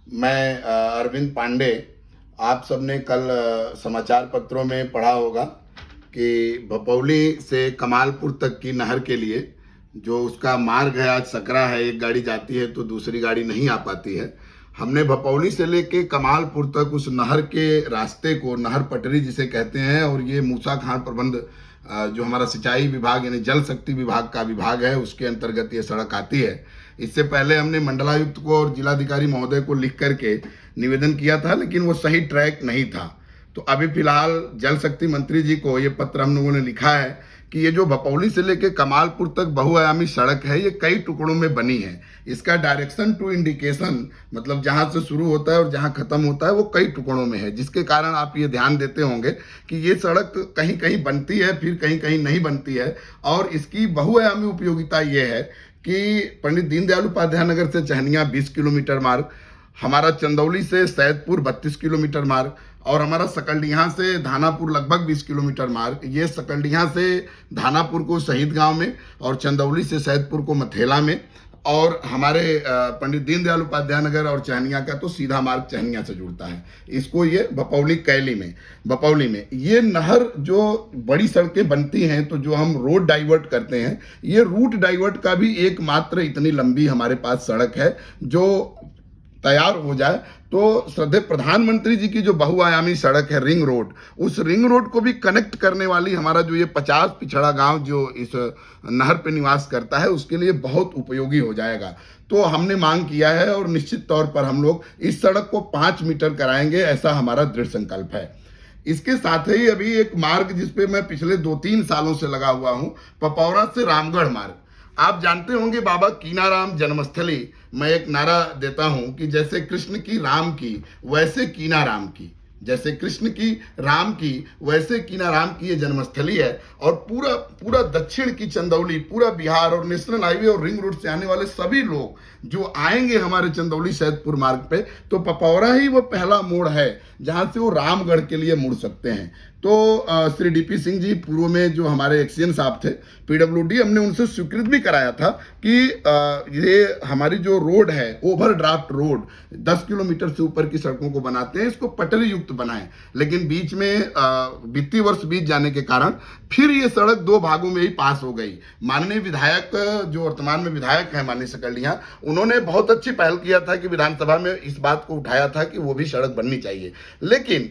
मैं अरविंद पांडे। आप सबने कल समाचार पत्रों में पढ़ा होगा कि भपौली से कमालपुर तक की नहर के लिए जो उसका मार्ग है आज सकरा है। एक गाड़ी जाती है तो दूसरी गाड़ी नहीं आ पाती है। हमने भपौली से लेके कमालपुर तक उस नहर के रास्ते को, नहर पटरी जिसे कहते हैं, और ये मूसा खान प्रबंध जो हमारा सिंचाई विभाग यानी जल शक्ति विभाग का विभाग है उसके अंतर्गत ये सड़क आती है। इससे पहले हमने मंडलायुक्त को और जिलाधिकारी महोदय को लिख करके निवेदन किया था, लेकिन वो सही ट्रैक नहीं था। तो अभी फिलहाल जल शक्ति मंत्री जी को ये पत्र हम लोगों ने लिखा है कि ये जो भपौली से लेके कमालपुर तक बहुआयामी सड़क है ये कई टुकड़ों में बनी है। इसका डायरेक्शन टू इंडिकेशन, मतलब जहां से शुरू होता है और जहां खत्म होता है, वो कई टुकड़ों में है, जिसके कारण आप ये ध्यान देते होंगे कि ये सड़क कहीं कहीं बनती है, फिर कहीं कहीं नहीं बनती है। और इसकी बहुआयामी उपयोगिता ये है कि पंडित दीनदयाल उपाध्याय नगर से चहनिया 20 किलोमीटर मार्ग, हमारा चंदौली से सैदपुर 32 किलोमीटर मार्ग, और हमारा सकलडीहा से धानापुर लगभग 20 किलोमीटर मार्ग। ये सकलडीहा से धानापुर को शहीद गांव में, और चंदौली से सैदपुर को मथेला में, और हमारे पंडित दीनदयाल उपाध्याय नगर और चहनिया का तो सीधा मार्ग चहनिया से जुड़ता है। इसको ये भपौली कैली में, भपौली में ये नहर जो बड़ी सड़कें बनती हैं तो जो हम रोड डाइवर्ट करते हैं, ये रूट डाइवर्ट का भी एकमात्र इतनी लंबी हमारे पास सड़क है जो तैयार हो जाए तो श्रद्धेय प्रधानमंत्री जी की जो बहुआयामी सड़क है रिंग रोड, उस रिंग रोड को भी कनेक्ट करने वाली हमारा जो ये 50 पिछड़ा गांव जो इस नहर पे निवास करता है उसके लिए बहुत उपयोगी हो जाएगा। तो हमने मांग किया है और निश्चित तौर पर हम लोग इस सड़क को 5 मीटर कराएंगे, ऐसा हमारा दृढ़ संकल्प है। इसके साथ ही अभी एक मार्ग जिसपे मैं पिछले 2-3 सालों से लगा हुआ हूँ, पपौरा से रामगढ़ मार्ग। आप जानते होंगे बाबा कीनाराम जन्मस्थली, मैं एक नारा देता हूं कि जैसे कृष्ण की राम की वैसे कीना राम की, जैसे कृष्ण की राम की वैसे कीना राम की ये जन्मस्थली है। और पूरा पूरा दक्षिण की चंदौली, पूरा बिहार और नेशनल हाईवे और रिंग रोड से आने वाले सभी लोग जो आएंगे हमारे चंदौली सैदपुर मार्ग पे, तो पपौरा ही वो पहला मोड़ है जहां से वो रामगढ़ के लिए मुड़ सकते हैं। तो श्री डीपी सिंह जी पूर्व में जो हमारे एक्सीएन साहब थे पीडब्ल्यूडी, हमने उनसे स्वीकृत भी कराया था कि ये हमारी जो रोड है ओवरड्राफ्ट रोड 10 किलोमीटर से ऊपर की सड़कों को बनाते हैं, इसको पटरी युक्त बनाएं। लेकिन बीच में वित्तीय वर्ष बीत जाने के कारण फिर ये सड़क 2 भागों में ही पास हो गई। माननीय विधायक जो वर्तमान में विधायक हैं माननीय सकलडीहा, उन्होंने बहुत अच्छी पहल किया था कि विधानसभा में इस बात को उठाया था कि वो भी सड़क बननी चाहिए। लेकिन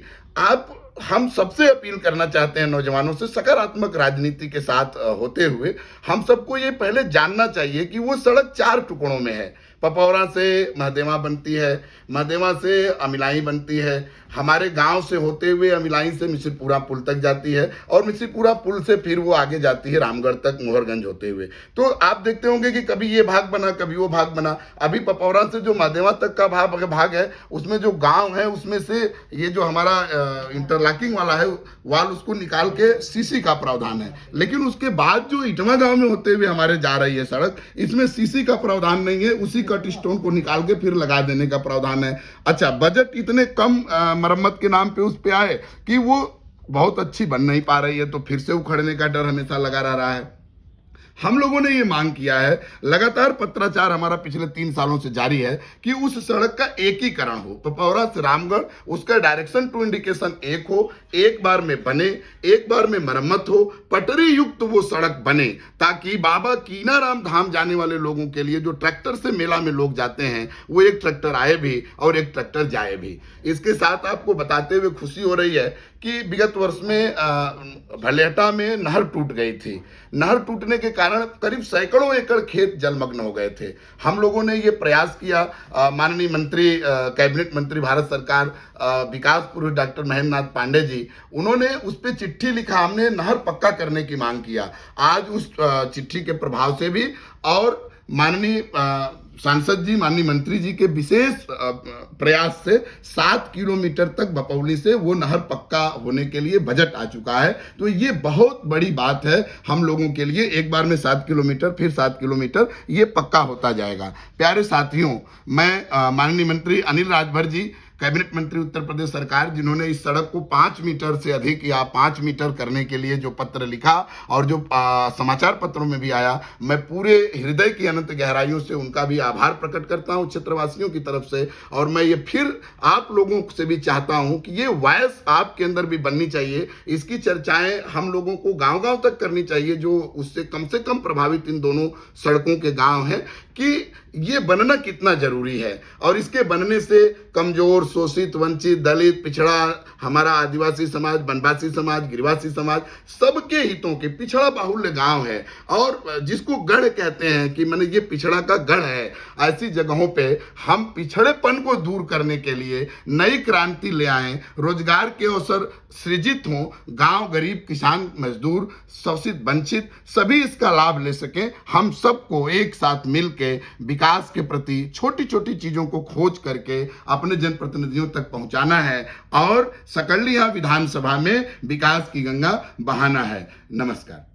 हम सबसे अपील करना चाहते हैं नौजवानों से, सकारात्मक राजनीति के साथ होते हुए हम सबको ये पहले जानना चाहिए कि वो सड़क 4 टुकड़ों में है। पपौरा से महदेवा बनती है, महदेवा से अमिलाई बनती है, हमारे गांव से होते हुए अमिलाई से मिश्रपुरा पुल तक जाती है, और मिश्रपुरा पुल से फिर वो आगे जाती है रामगढ़ तक मोहरगंज होते हुए। तो आप देखते होंगे कि कभी ये भाग बना, कभी वो भाग बना। अभी पपौरा से जो महदेवा तक का भाग है, उसमें जो गांव है उसमें से ये जो हमारा इंटरलॉकिंग वाला है वाल, उसको निकाल के सीसी का प्रावधान है। लेकिन उसके बाद जो इटवा गांव में होते हुए हमारे जा रही है सड़क, इसमें सीसी का प्रावधान नहीं है, उसी कट स्टोन को निकाल के फिर लगा देने का प्रावधान है। अच्छा, बजट इतने कम मरम्मत के नाम पे उस पे आए कि वो बहुत अच्छी बन नहीं पा रही है, तो फिर से उखड़ने का डर हमेशा लगा रहा है। हम लोगों ने ये मांग किया है, लगातार पत्राचार हमारा पिछले 3 सालों से जारी है कि उस सड़क का एकीकरण हो, पपौरा से रामगढ़, उसका डायरेक्शन टू इंडिकेशन एक हो, एक बार में बने, एक बार में मरम्मत हो, पटरी युक्त वो सड़क बने, ताकि बाबा कीनाराम धाम जाने वाले लोगों के लिए जो ट्रैक्टर से मेला में लोग जाते हैं, वो एक ट्रैक्टर आए भी और एक ट्रैक्टर जाए भी। इसके साथ आपको बताते हुए खुशी हो रही है कि विगत वर्ष में भलेहटा में नहर टूट गई थी। नहर टूटने के कारण करीब सैकड़ों एकड़ खेत जलमग्न हो गए थे। हम लोगों ने ये प्रयास किया, माननीय मंत्री, कैबिनेट मंत्री भारत सरकार विकास पुरुष डॉक्टर महेंद्र नाथ पांडे जी, उन्होंने उस पर चिट्ठी लिखा, हमने नहर पक्का करने की मांग किया। आज उस चिट्ठी के प्रभाव से भी और माननीय सांसद जी, माननीय मंत्री जी के विशेष प्रयास से 7 किलोमीटर तक भपौली से वो नहर पक्का होने के लिए बजट आ चुका है। तो ये बहुत बड़ी बात है हम लोगों के लिए, एक बार में 7 किलोमीटर, फिर 7 किलोमीटर ये पक्का होता जाएगा। प्यारे साथियों, मैं माननीय मंत्री अनिल राजभर जी कैबिनेट मंत्री उत्तर प्रदेश सरकार, जिन्होंने इस सड़क को 5 मीटर से अधिक या 5 मीटर करने के लिए जो पत्र लिखा और जो समाचार पत्रों में भी आया, मैं पूरे हृदय की अनंत गहराइयों से उनका भी आभार प्रकट करता हूं क्षेत्रवासियों की तरफ से। और मैं ये फिर आप लोगों से भी चाहता हूं कि ये वॉइस आपके अंदर भी बननी चाहिए, इसकी चर्चाएं हम लोगों को गांव-गांव तक करनी चाहिए, जो उससे कम प्रभावित इन दोनों सड़कों के गांव हैं, कि ये बनना कितना जरूरी है। और इसके बनने से कमजोर, शोषित, वंचित, दलित, पिछड़ा, हमारा आदिवासी समाज, वनवासी समाज, गिरिवासी समाज, सबके हितों के पिछड़ा बाहुल्य गांव है और जिसको गढ़ कहते हैं कि मैंने ये पिछड़ा का गढ़ है, ऐसी जगहों पे हम पिछड़ेपन को दूर करने के लिए नई क्रांति ले आए, रोजगार के अवसर सृजित हों, गांव, गरीब, किसान, मजदूर, शोषित, वंचित सभी इसका लाभ ले सकें। हम सबको एक साथ मिलकर विकास के प्रति छोटी छोटी चीजों को खोज करके अपने जनप्रतिनिधियों तक पहुंचाना है और सकलिया विधानसभा में विकास की गंगा बहाना है। नमस्कार।